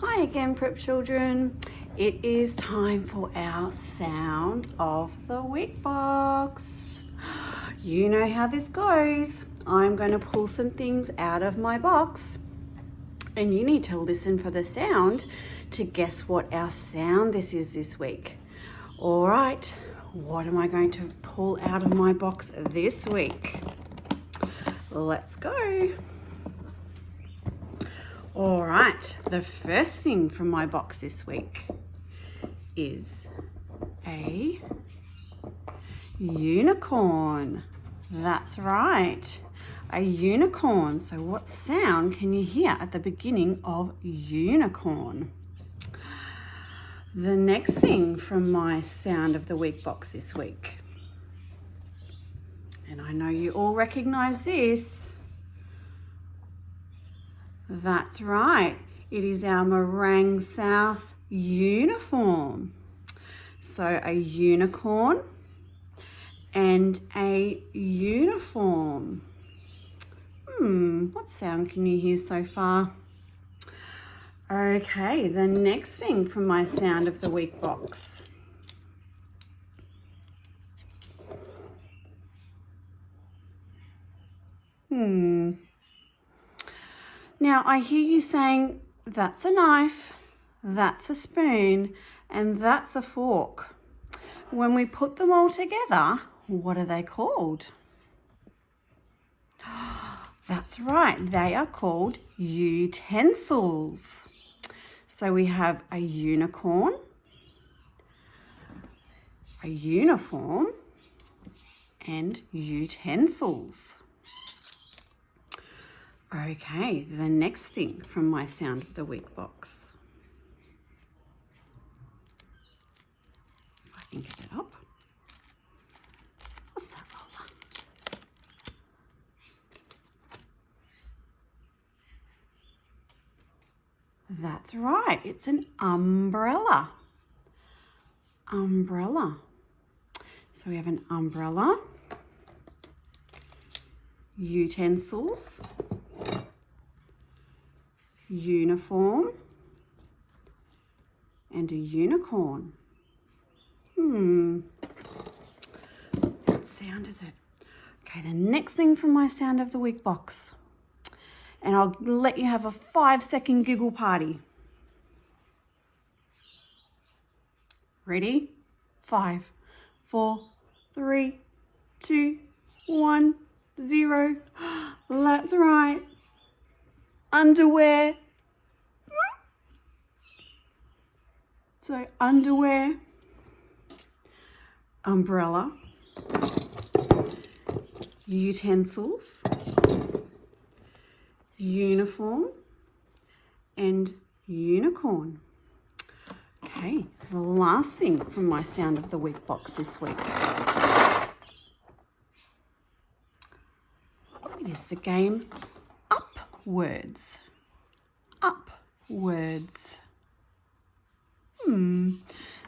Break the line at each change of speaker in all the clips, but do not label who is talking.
Hi again, prep children. It is time for our sound of the week box. You know how this goes. I'm going to pull some things out of my box and you need to listen for the sound to guess what our sound this week. All right, what am I going to pull out of my box this week? Let's go. All right, the first thing from my box this week is a unicorn. That's right, a unicorn. So what sound can you hear at the beginning of unicorn? The next thing from my sound of the week box this week, and I know you all recognize this. That's right, it is our Morang South uniform. So a unicorn and a uniform. What sound can you hear so far? Okay, the next thing from my sound of the week box. Now I hear you saying, that's a knife, that's a spoon, and that's a fork. When we put them all together, what are they called? That's right, they are called utensils. So we have a unicorn, a uniform, and utensils. Okay, the next thing from my sound of the week box. If I can get it up. What's that roller? That's right, it's an umbrella. Umbrella. So we have an umbrella, utensils, uniform, and a unicorn. What sound is it? Okay, the next thing from my sound of the week box. And I'll let you have a 5-second giggle party. Ready? 5, 4, 3, 2, 1, 0. That's right. Underwear. So underwear, umbrella, utensils, uniform, and unicorn. Okay, the last thing from my sound of the week box this week. It is the game Upwards. Upwards.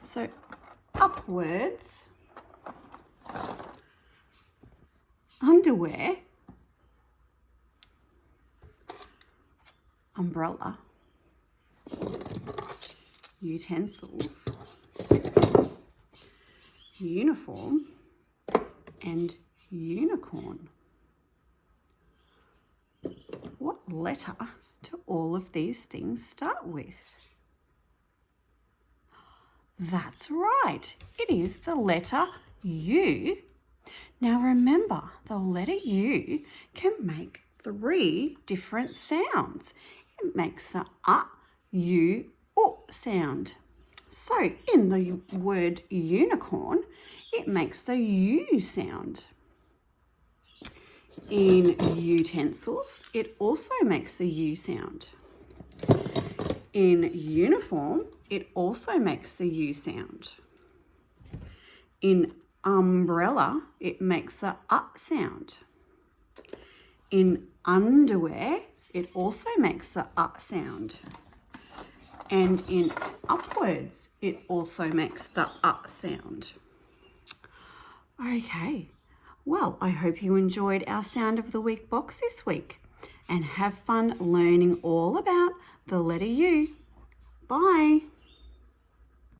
So upwards, underwear, umbrella, utensils, uniform, and unicorn. What letter do all of these things start with? That's right, it is the letter U. Now remember, the letter U can make 3 different sounds. It makes the U, sound. So in the word unicorn, it makes the U sound. In utensils, it also makes the U sound. In uniform, it also makes the U sound. In umbrella, it makes the sound. In underwear, it also makes the sound. And in upwards, it also makes the sound. Okay, well, I hope you enjoyed our Sound of the Week box this week and have fun learning all about the letter U. Bye.